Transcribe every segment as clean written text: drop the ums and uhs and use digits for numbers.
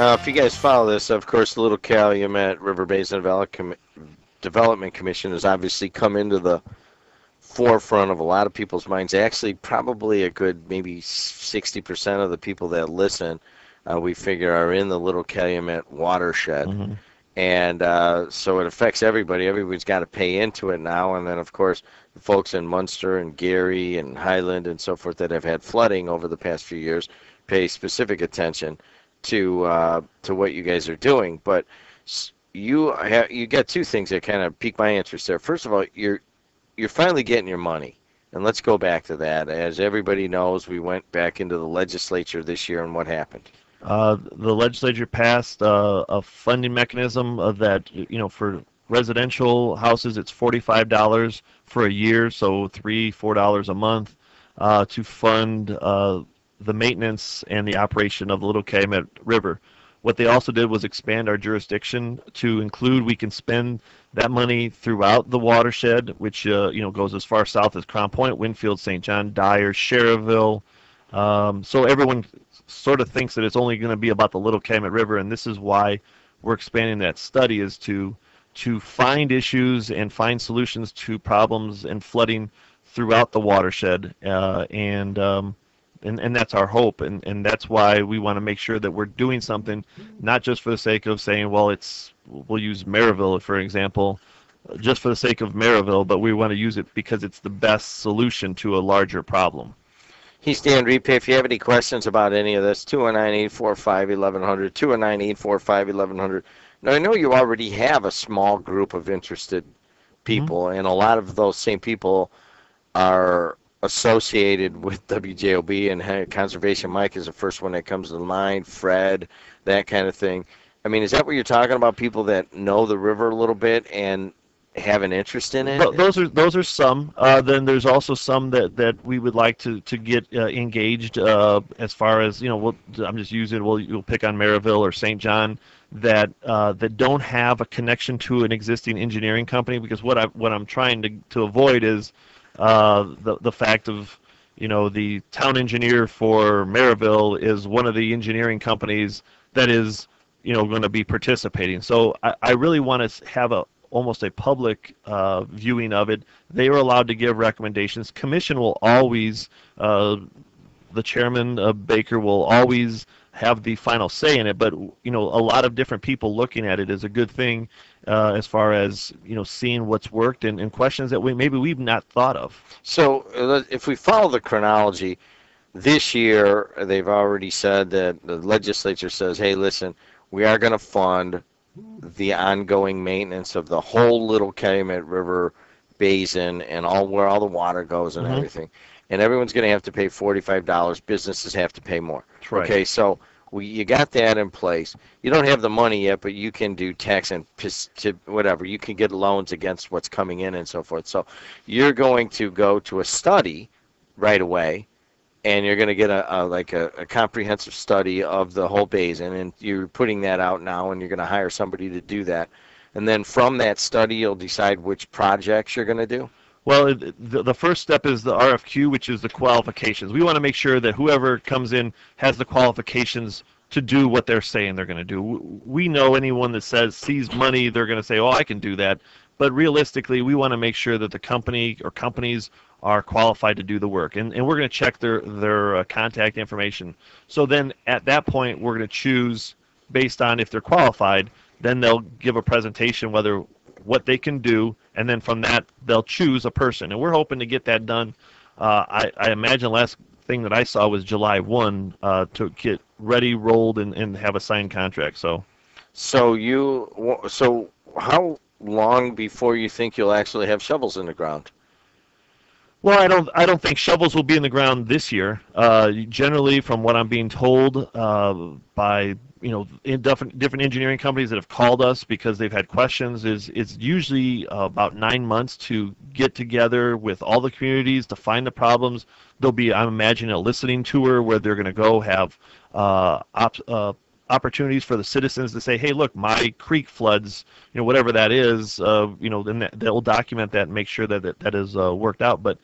Now, if you guys follow this, of course, the Little Calumet River Basin Development Commission has obviously come into the forefront of a lot of people's minds. Actually, probably a good maybe 60% of the people that listen, we figure, are in the Little Calumet watershed. Mm-hmm. And so it affects everybody. Everybody's got to pay into it now. And then, of course, the folks in Munster and Gary and Highland and so forth that have had flooding over the past few years pay specific attention to what you guys are doing. But you got two things that kind of pique my interest there. First of all, you're finally getting your money. And let's go back to that. As everybody knows, we went back into the legislature this year, and what happened? The legislature passed a funding mechanism that, for residential houses, it's $45 for a year, so $3-4 a month, to fund the maintenance and the operation of the Little Calumet River. What they also did was expand our jurisdiction to include we can spend that money throughout the watershed, which goes as far south as Crown Point, Winfield, St. John, Dyer, Sherrville. So everyone sort of thinks that it's only going to be about the Little Calumet River, and this is why we're expanding that study, is to find issues and find solutions to problems and flooding throughout the watershed, and that's our hope, and that's why we want to make sure that we're doing something, not just for the sake of saying, well, we'll use Maryville, for example, just for the sake of Maryville, but we want to use it because it's the best solution to a larger problem. He's Dan Repay. If you have any questions about any of this, 219-845-1100, 219-845-1100. Now, I know you already have a small group of interested people, and a lot of those same people are associated with WJOB, and Conservation Mike is the first one that comes to mind, Fred, that kind of thing. I mean, is that what you're talking about, people that know the river a little bit and have an interest in it? Those are some. Then there's also some that we would like to get engaged, as far as, I'm just using, you'll pick on Maryville or St. John, that don't have a connection to an existing engineering company, because what I'm trying to avoid is the fact of, the town engineer for Maryville is one of the engineering companies that is, going to be participating. So I really want to have almost a public viewing of it. They are allowed to give recommendations. Commission will always, the chairman, Baker, will always have the final say in it, but a lot of different people looking at it is a good thing, as far as seeing what's worked and questions that maybe we've not thought of. So if we follow the chronology, this year they've already said that the legislature says, hey, listen, we are going to fund the ongoing maintenance of the whole Little Calumet River Basin and where all the water goes and everything. And everyone's going to have to pay $45. Businesses have to pay more. That's right. Okay, so you got that in place. You don't have the money yet, but you can do tax and whatever. You can get loans against what's coming in and so forth. So you're going to go to a study right away, and you're going to get a comprehensive study of the whole basin, and you're putting that out now, and you're going to hire somebody to do that. And then from that study, you'll decide which projects you're going to do? Well, the first step is the RFQ, which is the qualifications. We want to make sure that whoever comes in has the qualifications to do what they're saying they're going to do. We know anyone that sees money, they're going to say, oh, I can do that. But realistically, we want to make sure that the company or companies are qualified to do the work, and we're going to check their contact information. So then at that point, we're going to choose based on if they're qualified. Then they'll give a presentation what they can do, and then from that they'll choose a person, and we're hoping to get that done. I imagine the last thing that I saw was July 1 to get ready, rolled, and have a signed contract. So how long before you think you'll actually have shovels in the ground? Well, I don't think shovels will be in the ground this year. Generally, from what I'm being told by different engineering companies that have called us because they've had questions, it's usually about 9 months to get together with all the communities to find the problems. There'll be, I'm imagining, a listening tour where they're going to go have opportunities for the citizens to say, hey, look, my creek floods, whatever that is, then they'll document that and make sure that is worked out. But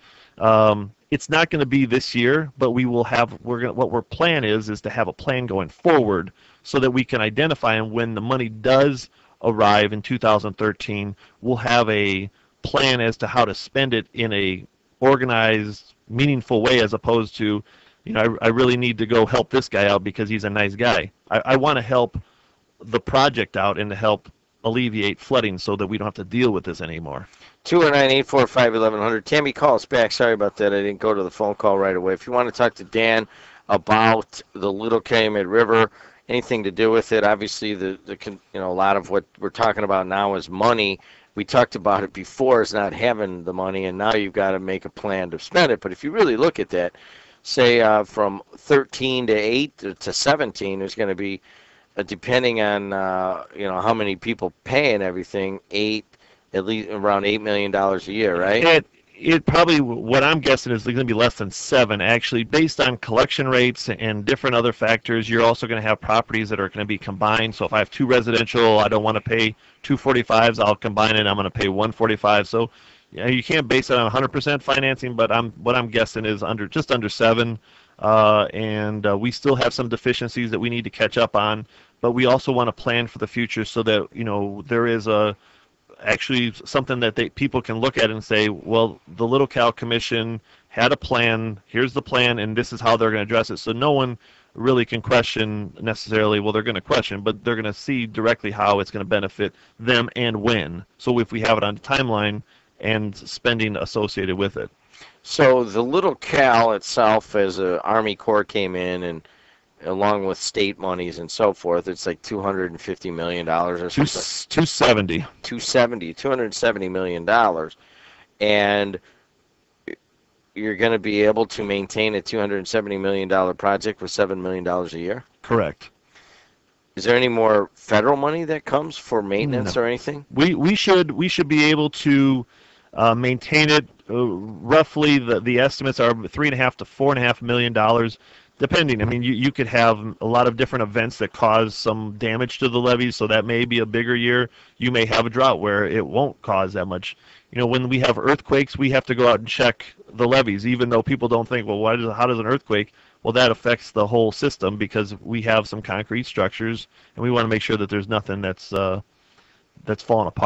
it's not going to be this year, but we will have, what our plan is to have a plan going forward so that we can identify, and when the money does arrive in 2013, we'll have a plan as to how to spend it in a organized, meaningful way, as opposed to, I really need to go help this guy out because he's a nice guy. I want to help the project out and to help alleviate flooding so that we don't have to deal with this anymore. 219-845-1100. Tammy, call us back. Sorry about that. I didn't go to the phone call right away. If you want to talk to Dan about the Little Calumet River, anything to do with it, obviously a lot of what we're talking about now is money. We talked about it before as not having the money, and now you've got to make a plan to spend it. But if you really look at that, say from 13 to 8 to 17, there's going to be, depending on how many people pay and everything, at least around $8 million a year, right? It probably, what I'm guessing is going to be less than 7, actually, based on collection rates and different other factors. You're also going to have properties that are going to be combined. So if I have 2 residential, I don't want to pay 245s. I'll combine it. I'm going to pay 145. So you can't base it on 100% financing, but what I'm guessing is just under 7. And we still have some deficiencies that we need to catch up on. But we also want to plan for the future so that there is actually something that people can look at and say, well, the Little Cal Commission had a plan, here's the plan, and this is how they're going to address it. So no one really can question necessarily, well, they're going to question, but they're going to see directly how it's going to benefit them and when. So if we have it on the timeline and spending associated with it. So the Little Cal itself, as an Army Corps came in and along with state monies and so forth, it's like $250 million or something. $270 million. And you're going to be able to maintain a $270 million project with $7 million a year? Correct. Is there any more federal money that comes for maintenance or anything? We should be able to maintain it. Roughly, the estimates are $3.5 to $4.5 million. Depending, I mean, you could have a lot of different events that cause some damage to the levees, so that may be a bigger year. You may have a drought where it won't cause that much. When we have earthquakes, we have to go out and check the levees, even though people don't think, well, how does an earthquake? Well, that affects the whole system because we have some concrete structures, and we want to make sure that there's nothing that's falling apart.